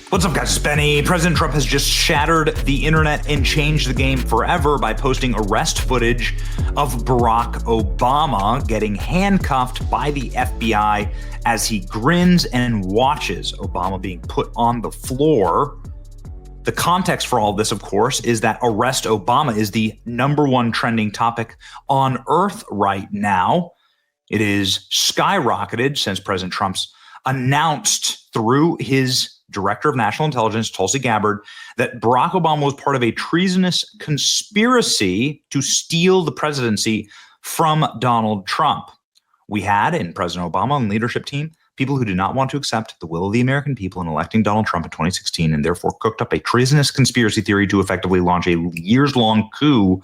What's up, guys? It's Benny. President Trump has just shattered the internet and changed the game forever by posting arrest footage of Barack Obama getting handcuffed by the FBI as he grins and watches Obama being put on the floor. The context for all this, of course, is that Arrest Obama is the #1 trending topic on Earth right now. It is skyrocketed since President Trump's announced through his Director of National Intelligence, Tulsi Gabbard, that Barack Obama was part of a treasonous conspiracy to steal the presidency from Donald Trump. We had in President Obama and leadership team people who did not want to accept the will of the American people in electing Donald Trump in 2016 and therefore cooked up a treasonous conspiracy theory to effectively launch a years-long coup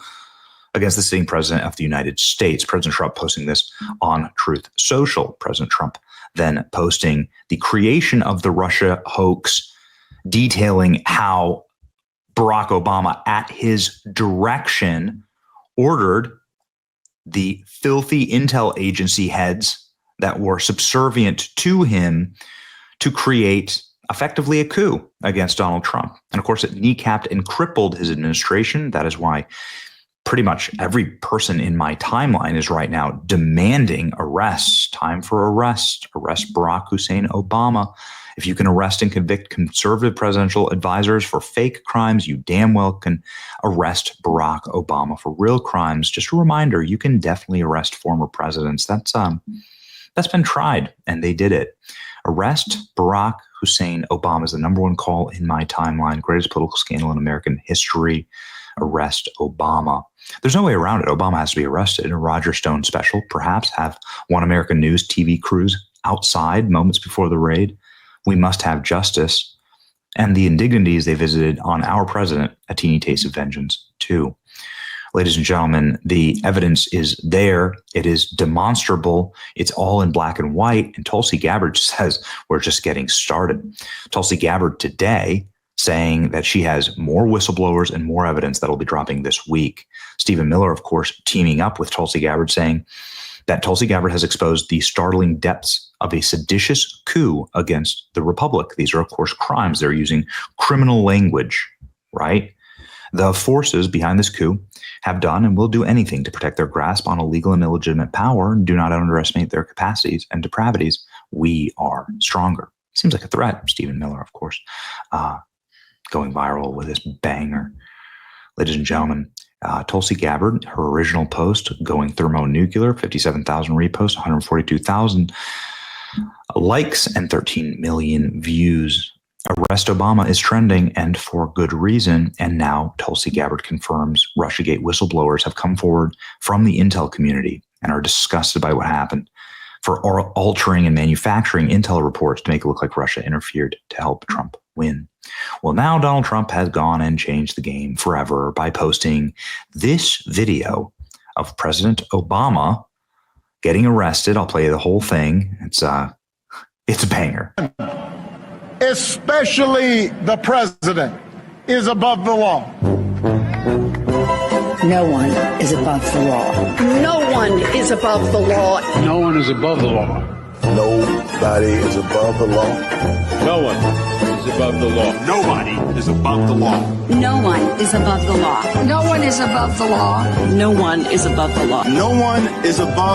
against the sitting president of the United States. President Trump posting this on Truth Social. President Trump then posting the creation of the Russia hoax, detailing how Barack Obama, at his direction, ordered the filthy intel agency heads that were subservient to him to create effectively a coup against Donald Trump. And of course, it kneecapped and crippled his administration. That is why pretty much every person in my timeline is right now demanding arrests. Time for arrest. Arrest Barack Hussein Obama. If you can arrest and convict conservative presidential advisors for fake crimes, you damn well can arrest Barack Obama for real crimes. Just a reminder, you can definitely arrest former presidents. That's been tried, and they did it. Arrest Barack Hussein Obama is the #1 call in my timeline. Greatest political scandal in American history. Arrest Obama. There's no way around it. Obama has to be arrested. A Roger Stone special, perhaps, have One American News TV crews outside moments before the raid. We must have justice. And the indignities they visited on our president, a teeny taste of vengeance, too. Ladies and gentlemen, the evidence is there. It is demonstrable. It's all in black and white. And Tulsi Gabbard says we're just getting started. Tulsi Gabbard today saying that she has more whistleblowers and more evidence that will be dropping this week. Stephen Miller, of course, teaming up with Tulsi Gabbard, saying that Tulsi Gabbard has exposed the startling depths of a seditious coup against the Republic. These are, of course, crimes. They're using criminal language, right? The forces behind this coup have done and will do anything to protect their grasp on illegal and illegitimate power. Do not underestimate their capacities and depravities. We are stronger. Seems like a threat. Stephen Miller, of course, going viral with this banger. Ladies and gentlemen, Tulsi Gabbard, her original post going thermonuclear, 57,000 reposts, 142,000 likes, and 13 million views. Arrest Obama is trending, and for good reason. And now Tulsi Gabbard confirms Russiagate whistleblowers have come forward from the intel community and are disgusted by what happened for altering and manufacturing intel reports to make it look like Russia interfered to help Trump win. Well, now Donald Trump has gone and changed the game forever by posting this video of President Obama getting arrested. I'll play you the whole thing. It's a banger. Especially the president is above the law. No one is above the law. No one is above the law. No one is above the law. Nobody is above the law. No one is above the law. Nobody is above the law. No one is above the law. No one is above the law. No one is above the law. No one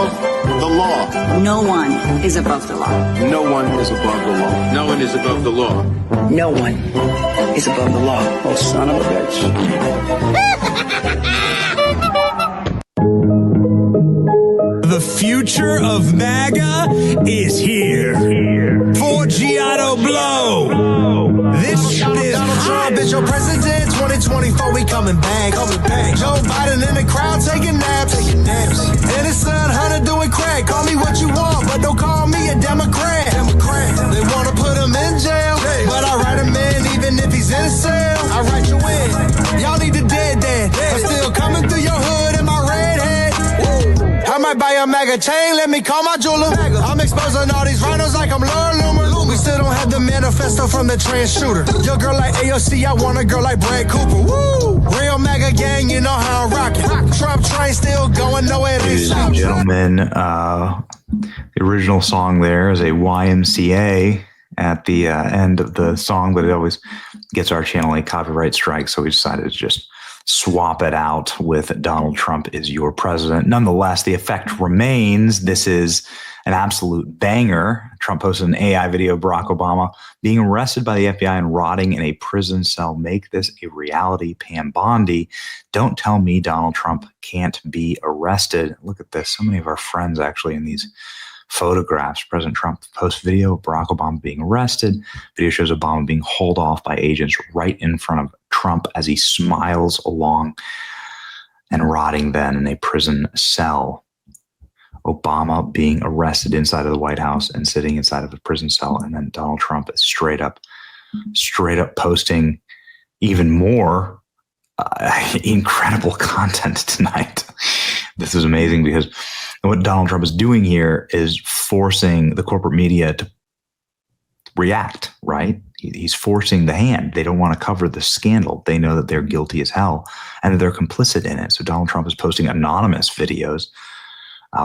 is above the law. No one is above the law. No one is above the law. No one is above the law. No one is above the law. Oh, son of a bitch. The future of MAGA is here. For Giotto Blow. This shit is hot. Bitch, your president, 2024, we coming back. Joe Biden in the crowd taking naps. And his son Hunter doing crack. Call me what you want, but don't call me a Democrat. They wanna put him in jail, but I write him in even if he's in a cell. I write you in. Y'all need the dead. I'm still coming through your hood in my red hat. I might buy a MAGA chain, let me call my jeweler. I'm exposing all these rhinos like I'm Laura Loomer. We still don't have the manifesto from the trans shooter. Your girl like AOC, I want a girl like Brad Cooper. Woo! Real MAGA gang, you know how I'm rocking. Trump train still going, nowhere it is. Ladies and gentlemen, the original song there is a YMCA at the end of the song, but it always gets our channel a copyright strike. So we decided to just swap it out with Donald Trump is your president. Nonetheless, the effect remains. This is an absolute banger. Trump posted an AI video of Barack Obama being arrested by the FBI and rotting in a prison cell. Make this a reality, Pam Bondi. Don't tell me Donald Trump can't be arrested. Look at this. So many of our friends actually in these photographs. President Trump posts video of Barack Obama being arrested. Video shows Obama being hauled off by agents right in front of Trump as he smiles along and rotting then in a prison cell. Obama being arrested inside of the White House and sitting inside of a prison cell. And then Donald Trump is straight up posting even more incredible content tonight. This is amazing because what Donald Trump is doing here is forcing the corporate media to react, right? He's forcing the hand. They don't want to cover the scandal. They know that they're guilty as hell and that they're complicit in it. So Donald Trump is posting anonymous videos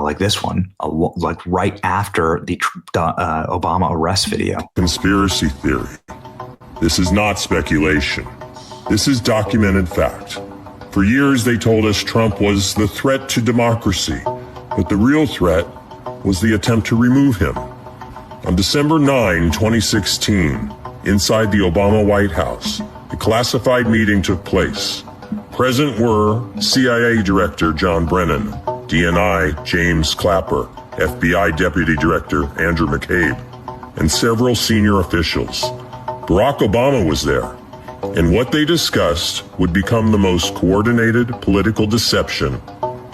like this one, like right after the Obama arrest video. Conspiracy theory. This is not speculation. This is documented fact. For years, they told us Trump was the threat to democracy, but the real threat was the attempt to remove him. On December 9, 2016, inside the Obama White House, a classified meeting took place. Present were CIA Director John Brennan, DNI James Clapper, FBI Deputy Director Andrew McCabe, and several senior officials. Barack Obama was there, and what they discussed would become the most coordinated political deception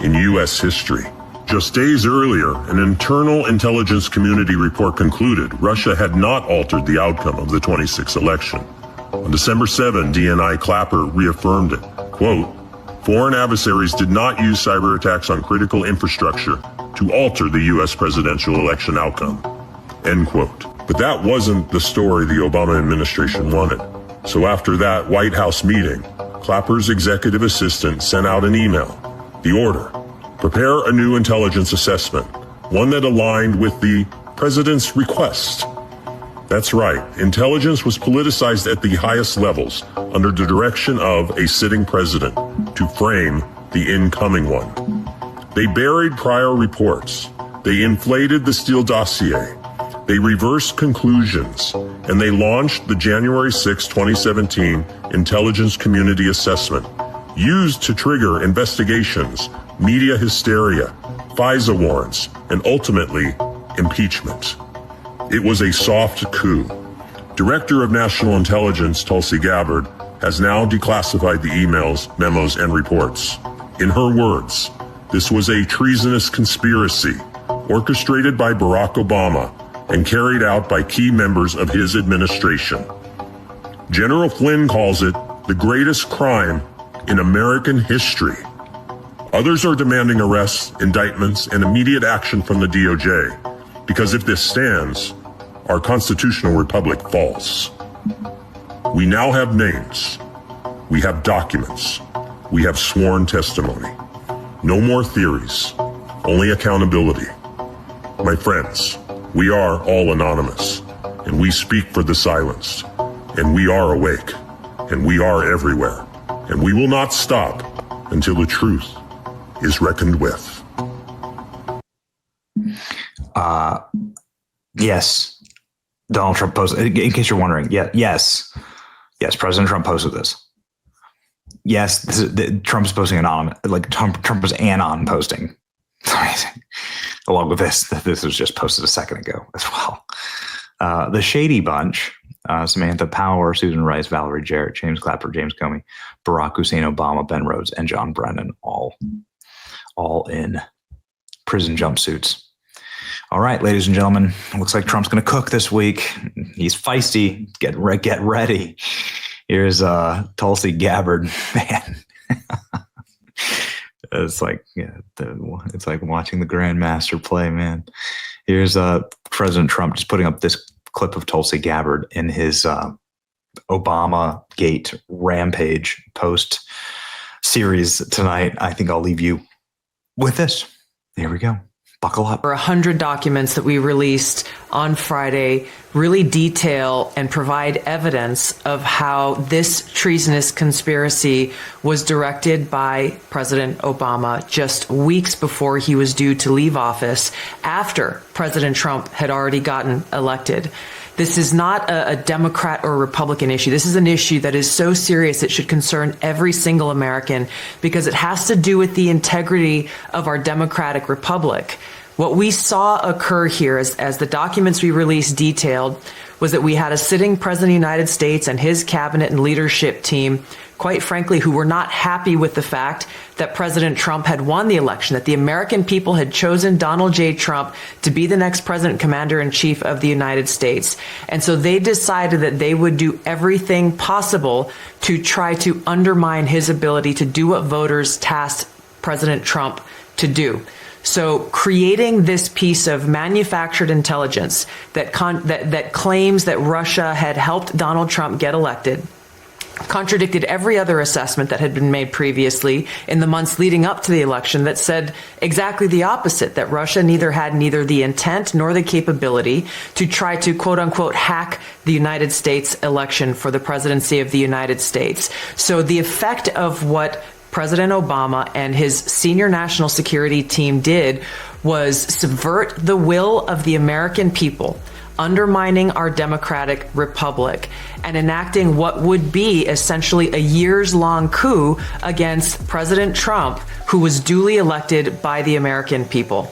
in U.S. history. Just days earlier, an internal intelligence community report concluded Russia had not altered the outcome of the 26 election. On December 7, DNI Clapper reaffirmed it. Quote, foreign adversaries did not use cyber attacks on critical infrastructure to alter the U.S. presidential election outcome. End quote. But that wasn't the story the Obama administration wanted. So after that White House meeting, Clapper's executive assistant sent out an email. The order: prepare a new intelligence assessment, one that aligned with the president's request. That's right, intelligence was politicized at the highest levels under the direction of a sitting president to frame the incoming one. They buried prior reports. They inflated the Steele dossier. They reversed conclusions, and they launched the January 6, 2017 Intelligence Community Assessment, used to trigger investigations, media hysteria, FISA warrants, and ultimately, impeachment. It was a soft coup. Director of National Intelligence Tulsi Gabbard has now declassified the emails, memos, and reports. In her words, this was a treasonous conspiracy orchestrated by Barack Obama and carried out by key members of his administration. General Flynn calls it the greatest crime in American history. Others are demanding arrests, indictments, and immediate action from the DOJ, because if this stands, our constitutional republic falls. We now have names. We have documents. We have sworn testimony. No more theories, only accountability. My friends, we are all anonymous, and we speak for the silenced, and we are awake, and we are everywhere, and we will not stop until the truth is reckoned with. Yes, Donald Trump posted, in case you're wondering, yes, President Trump posted this. Yes, Trump's posting anonymous, like Trump was anon posting. Along with this was just posted a second ago as well. The Shady Bunch, Samantha Power, Susan Rice, Valerie Jarrett, James Clapper, James Comey, Barack Hussein Obama, Ben Rhodes, and John Brennan, all in prison jumpsuits. All right, ladies and gentlemen, looks like Trump's going to cook this week. He's feisty. Get ready. Here's Tulsi Gabbard, man. It's like it's like watching the Grandmaster play, man. Here's President Trump just putting up this clip of Tulsi Gabbard in his Obama Gate rampage post series tonight. I think I'll leave you with this. Here we go. Buckle up. 100 documents that we released on Friday really detail and provide evidence of how this treasonous conspiracy was directed by President Obama just weeks before he was due to leave office, after President Trump had already gotten elected. This is not a Democrat or Republican issue. This is an issue that is so serious it should concern every single American, because it has to do with the integrity of our democratic republic. What we saw occur here, as the documents we released detailed, was that we had a sitting president of the United States and his cabinet and leadership team, quite frankly, who were not happy with the fact that President Trump had won the election, that the American people had chosen Donald J. Trump to be the next president, commander-in-chief of the United States. And so they decided that they would do everything possible to try to undermine his ability to do what voters tasked President Trump to do. So creating this piece of manufactured intelligence that claims that Russia had helped Donald Trump get elected contradicted every other assessment that had been made previously in the months leading up to the election that said exactly the opposite, that Russia had neither the intent nor the capability to try to, quote unquote, hack the United States election for the presidency of the United States. So the effect of what President Obama and his senior national security team did was subvert the will of the American people, undermining our democratic republic, and enacting what would be essentially a years-long coup against President Trump, who was duly elected by the American people.